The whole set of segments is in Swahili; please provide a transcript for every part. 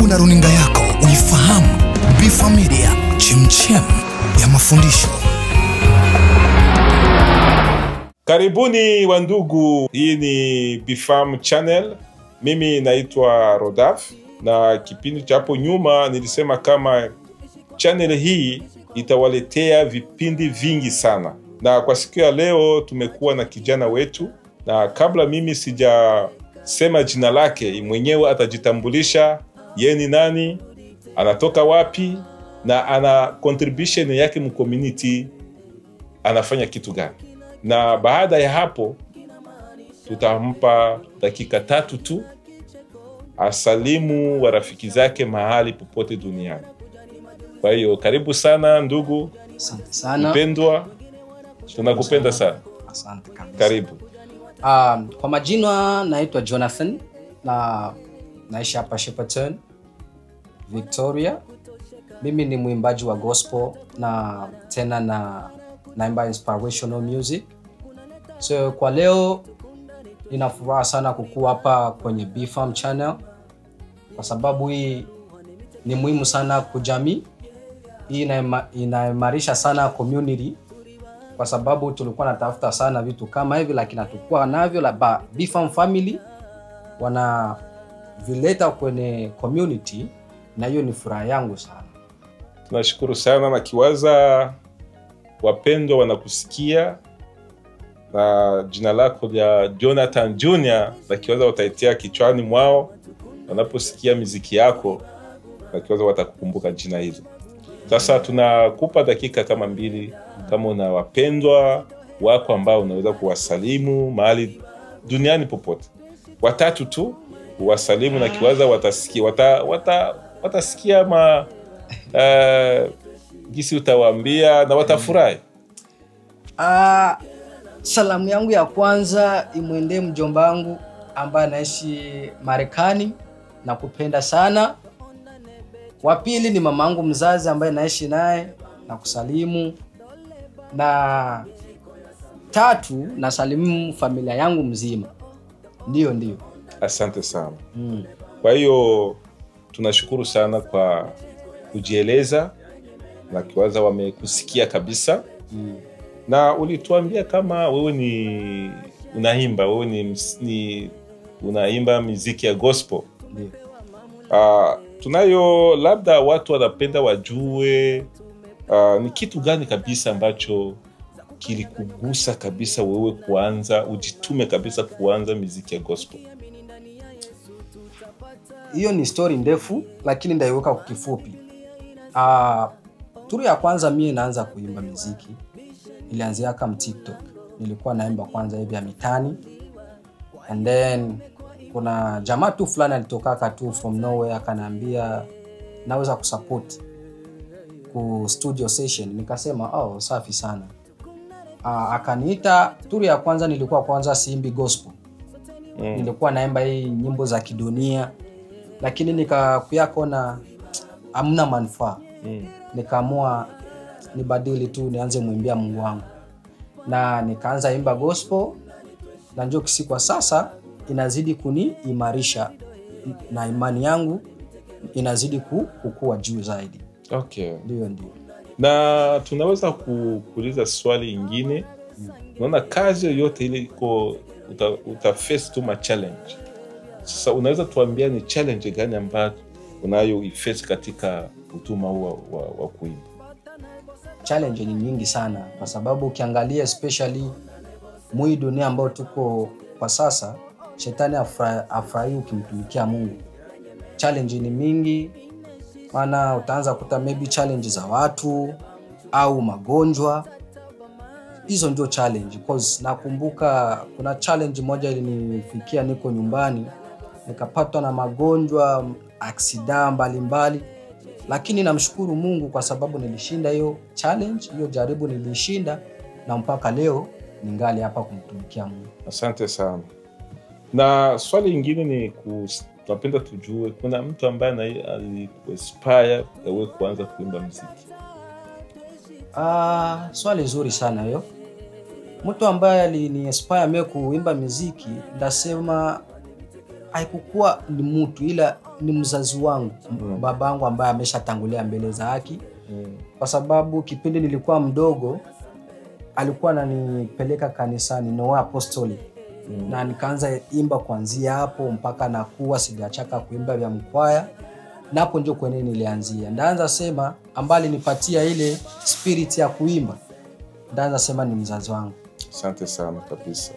Karibu na runinga yako uifahamu Bifa Media, chemchem ya mafundisho. Karibuni wandugu, hii ni Bifam Channel. Mimi naitwa Rodaf, na kipindi cha hapo nyuma nilisema kama channel hii itawaletea vipindi vingi sana. Na kwa siku ya leo tumekuwa na kijana wetu, na kabla mimi sijasema jina lake, mwenyewe atajitambulisha yeye ni nani, anatoka wapi, na ana contribution yake mu community, anafanya kitu gani. Na baada ya hapo tutampa dakika 3 tu asalimu wa rafiki zake mahali popote duniani. Kwa hiyo karibu sana ndugu. Asante sana. Mpendwa, tunakupenda sana. Asante kabisa. Karibu. Kwa majina naitwa Jonathan na naishi hapa Shepparton, Victoria. Mimi ni mwimbaji wa gospel na tena naimba inspirational music. So kwa leo nina furaha sana kukua hapa kwenye Bifam Channel, kwa sababu hii ni muhimu sana kwa jamii. Hii inaimarisha sana community, kwa sababu tulikuwa natafuta sana vitu kama hivi lakini hatukuwa navyo. La Bifam family wana vileta kwenye community, na hiyo ni furaha yangu sana. Tunashukuru sana, na kiwaza wapendwa wanakusikia na jina lako ya Jonathan Junior, na kiwaza wataitia kichwani mwao wanaposikia muziki yako, na kiwaza watakukumbuka jina hilo. Sasa tunakupa dakika kama 2 kama una wapendwa wako ambao unaweza kuwasalimu mahali duniani popote. 3 tu wasalimu, na kiwaza watasikia gisi utawaambia na watafurahi. Salamu yangu ya kwanza imwendee mjomba wangu ambaye anaishi Marekani, na kupenda sana. Wa pili ni mamangu mzazi ambaye naishi naye, na kusalimu. Na 3 nasalimu familia yangu mzima. Ndio. Asante sana. Kwa hiyo tunashukuru sana kwa kujieleza, na kiwaza wamekusikia kabisa. Na ulituambia kama wewe ni unaimba, unaimba muziki ya gospel. Ndio. Tunayo labda watu wanapenda wajue ni kitu gani kabisa ambacho kilikugusa kabisa wewe kuanza, ujitume kabisa kuanza muziki ya gospel. Hiyo ni story ndefu lakini ndaiweka kwa kifupi. Turu ya kwanza mimi naanza kuimba muziki ilianzia kama TikTok. Nilikuwa naimba kwanza hivi ya mitani, and then kuna jamaa tu fulani alitoka tu from nowhere akaniambia naweza kusupport ku studio session. Nikasema safi sana. Akaniita. Turu ya kwanza nilikuwa kwanza siimbi gospel. Nilikuwa naimba hii nyimbo za kidunia, lakini nikakuya kona hamna manufaa. Nikaamua nibadili tu, nianze muimbia Mungu wangu, na nikaanza imba gospel. Na njoo kwa sasa inazidi kuniimarisha, na imani yangu inazidi kukua juu zaidi. Okay. Ndio. Na tunaweza kuuliza swali lingine. Unaona kazi yoyote ile iko utaface tu ma challenge. Sasa unaweza tuambia ni challenge gani ambayo unayo iface katika huduma wa kuimba? Challenge ni nyingi sana, kwa sababu ukiangalia especially mwi dunia ambao tuko kwa sasa, shetani afurahi ukimtumikia Mungu. Challenge ni mingi, maana utaanza kuta maybe challenge za watu au magonjwa. Hizo ndio challenge, because nakumbuka kuna challenge moja ilinifikia, niko nyumbani nikapatwa na magonjwa, accident mbalimbali, lakini namshukuru Mungu kwa sababu nilishinda hiyo challenge, hiyo jaribu nilishinda, na mpaka leo ningali hapa kumtumikia Mungu. Asante sana. Na swali lingine ni tunapenda tujue, kuna mtu ambaye alikuinspire wewe kuanza kuimba muziki? Swali nzuri sana hiyo. Mtu ambaye aliniinspire mimi kuimba muziki, ndasema haikukuwa ni mtu, ila ni mzazi wangu, babangu ambaye ameshatangulia mbele za haki. Kwa sababu kipindi nilikuwa mdogo alikuwa ananipeleka kanisani no apostoli. Na nikaanza imba kuanzia hapo mpaka nakuwa sijachaka kuimba vya mkwaya. Na hapo ndio kwenye nilianzia. Ndaanza sema ambali nipatia ile spirit ya kuimba. Ndaanza sema ni mzazi wangu. Asante sana kabisa.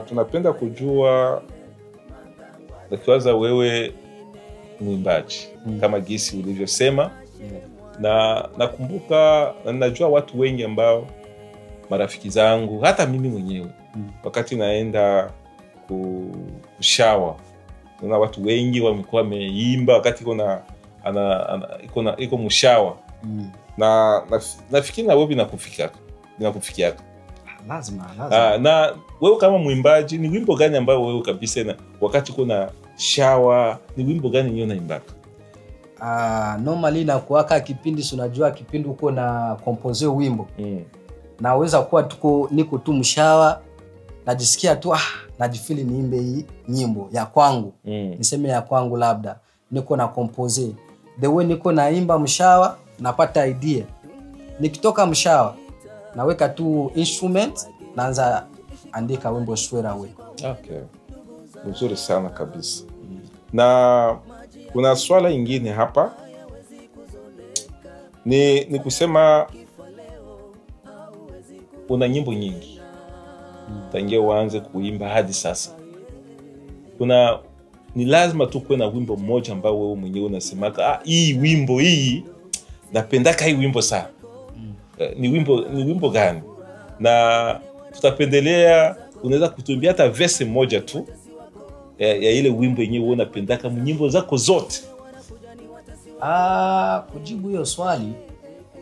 Tunapenda kujua ukiwaza wewe mwimbaji kama gisi ulivyosema. Na nakumbuka na najua watu wengi ambao marafiki zangu hata mimi mwenyewe wakati naenda kushawa kuna watu wengi wamekuwa wameimba wakati iko mshawa. Na nafikiri na wewe binakufikia. Lazima. Na wewe kama mwimbaji ni wimbo gani ambao wewe kabisa na wakati kuna shawa ni wimbo gani nyo naimbaka? Normally na kuwaka kipindi unajua kipindi uko na compose wimbo. Naweza kuwa niko tu mshawa najisikia tu najifili niimbe hii nyimbo ya kwangu. Niseme ya kwangu labda niko na compose. The way niko naimba mshawa napata idea. Nikitoka mshawa naweka tu instrument naanza andika wimbo straight away. Okay. Nzuri sana kabisa. Na kuna swala ingine hapa ni kusema una nyimbo nyingi tangia uanze kuimba hadi sasa. Ni lazima tu kuwe na wimbo mmoja ambao wewe mwenyewe unasemaka hii wimbo hii napendaka hii wimbo sana. Ni wimbo gani? Na tutapendelea unaweza kutuambia hata verse moja tu ya ile wimbo yenyewe unapendaka nyimbo zako zote. Kujibu hiyo swali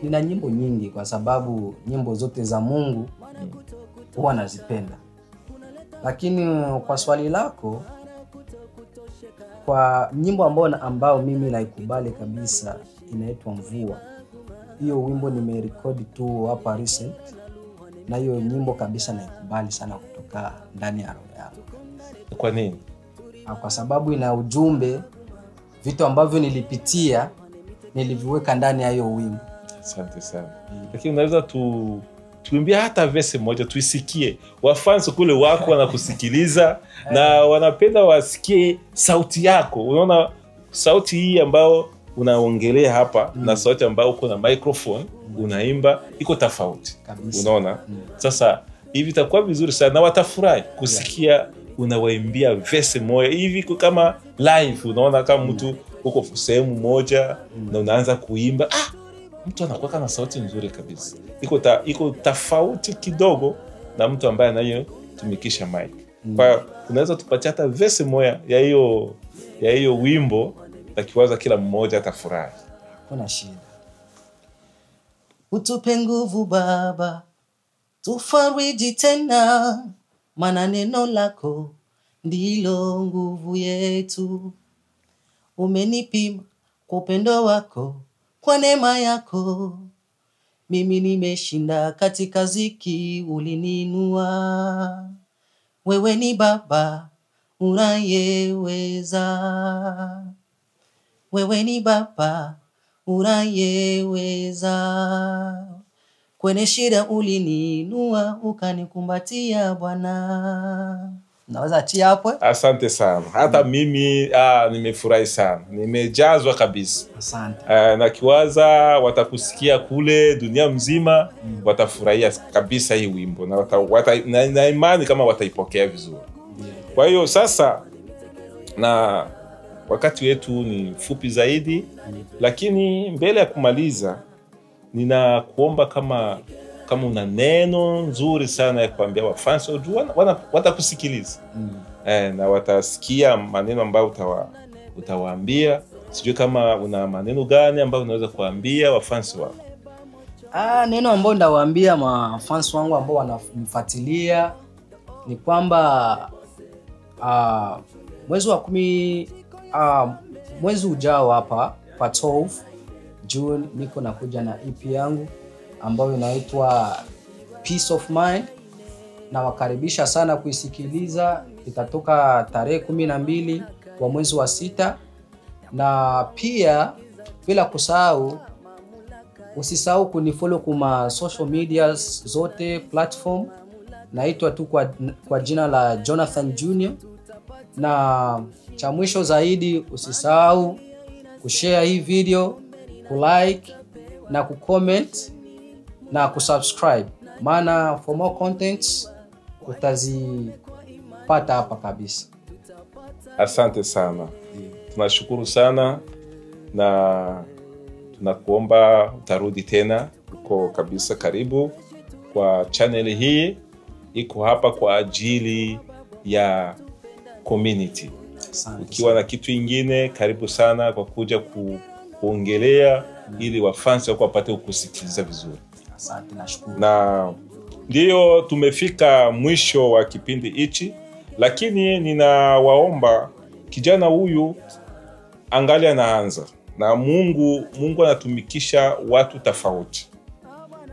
nina nyimbo nyingi kwa sababu nyimbo zote za Mungu huwa nazipenda. Lakini kwa swali lako kwa nyimbo ambao mimi naikubali kabisa inaitwa Mvua. Hiyo wimbo nimerekodi tu hapa recent na hiyo nyimbo kabisa naikubali sana kutoka ndani ya roho yangu. Kwa nini? Kwa sababu ina ujumbe, vitu ambavyo nilipitia niliviweka ndani ya hiyo wimbo. Asante sana. Lakini unaweza tuimbia hata verse moja tuisikie. Wafans kule wako wanakusikiliza na wanapenda wasikie sauti yako. Unaona sauti hii ambao unaongelea hapa na sauti ambao uko na microphone unaimba iko tofauti. Unaona? Sasa hivi itakuwa vizuri sana na watafurahi kusikia unawaimbia verse moja hivi kama live. Unaona kama mtu uko sehemu moja na unaanza kuimba mtu anakuwa na sauti nzuri kabisa. Iko tofauti kidogo na mtu ambaye anayo tumikisha mic. Kwa unaweza tupatie hata verse moja ya hiyo wimbo takiwaza kila mmoja atafurahi. Kuna shida. Utupe nguvu Baba, tufariji tena, maana neno lako ndilo nguvu yetu. Umenipima kwa upendo wako, kwa neema yako mimi nimeshinda katika ziki ulininua. Wewe ni Baba unayeweza, wewe ni Baba unayeweza. Kwenye shida ulininua ukanikumbatia Bwana. Naweza tia hapo? Asante sana. Hata mimi nimefurahi sana. Nimejazwa kabisa. Asante. Na kiwaza watakusikia kule dunia mzima watafurahia kabisa hii wimbo na na imani kama wataipokea vizuri. Kwa hiyo sasa na wakati wetu ni fupi zaidi lakini mbele ya kumaliza ninakuomba kama una neno nzuri sana ya kuambia wafans watakusikiliza. Na watasikia maneno ambayo utawaambia. Sijui kama una maneno gani ambayo unaweza kuambia wafans wako. Neno ambalo ndawaambia mafans wangu ambao wananifuatilia ni kwamba mwezi wa 10 mwezi ujao hapa kwa 12 June niko nakuja na EP yangu ambayo inaitwa Peace of Mind. Na wakaribisha sana kuisikiliza. itatoka tarehe 12 wa mwezi wa 6, na pia bila kusahau, usisahau kunifollow kuma social medias zote platform. Naitwa tu kwa jina la Jonathan Junior. Na cha mwisho zaidi, usisahau kushare hii video, kulike na kucomment na kusubscribe, maana for more contents utazipata hapa kabisa. Asante sana. Tunashukuru sana na tunakuomba utarudi tena. Uko kabisa karibu kwa channel hii. Iko hapa kwa ajili ya community. Ukiwa na kitu ingine, karibu sana kwa kuja kuongelea ili wafans wako wapate kusikiliza vizuri. Asante, nashukuru. Na ndio tumefika mwisho wa kipindi hichi, lakini ninawaomba kijana huyu angali anaanza, na Mungu anatumikisha watu tofauti.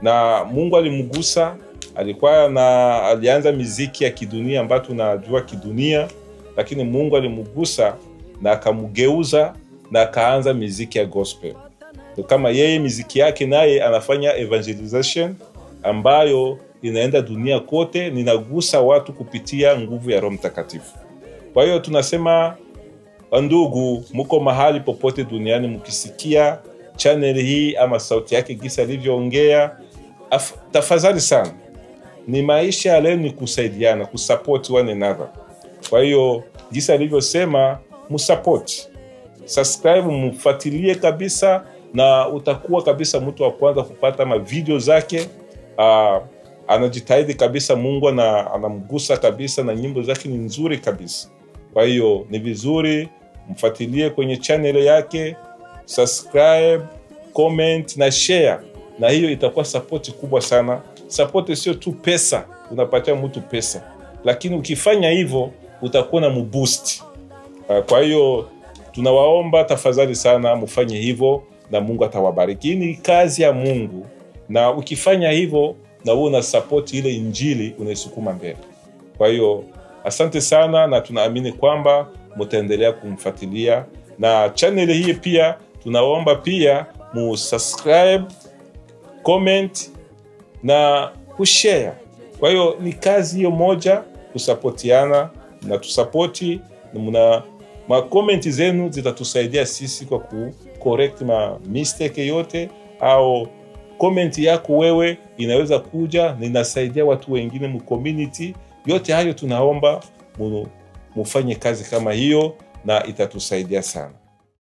Na Mungu alimgusa, alianza muziki ya kidunia ambayo tunajua kidunia, lakini Mungu alimgusa na akamgeuza na akaanza muziki ya gospel. Kama yeye muziki yake naye anafanya evangelization ambayo inaenda dunia kote, ninagusa watu kupitia nguvu ya Roho Mtakatifu. Kwa hiyo tunasema, ndugu, mko mahali popote duniani mkisikia channel hii ama sauti yake gisa alivyoongea, tafadhali sana, ni maisha leo ni kusaidiana, kusupport one another. Kwa hiyo gisa alivyosema, msupport, subscribe, mfuatilie kabisa, na utakuwa kabisa mtu wa kwanza kupata video zake. Anajitahidi kabisa, Mungu anamgusa kabisa, na nyimbo zake ni nzuri kabisa. Kwa hiyo ni vizuri mfuatilie kwenye channel yake, subscribe, comment na share, na hiyo itakuwa support kubwa sana. Support sio tu pesa, unapatia mtu pesa, lakini ukifanya hivyo utakuwa na mboost. Kwa hiyo tunawaomba tafadhali sana mfanye hivyo, na Mungu atawabariki. Ni kazi ya Mungu, na ukifanya hivyo na wewe una support ile injili, unaisukuma mbele. Kwa hiyo asante sana, na tunaamini kwamba mtaendelea kumfuatilia. Na channel hii pia tunaomba pia subscribe, comment na kushare. Kwa hiyo ni kazi hiyo moja, kusupportiana na tusupporti, na comment zenu zitatusaidia sisi kwa correct mistake yote, au comment yako wewe inaweza kuja na inasaidia watu wengine mu community. Yote hayo tunaomba mufanye kazi kama hiyo, na itatusaidia sana.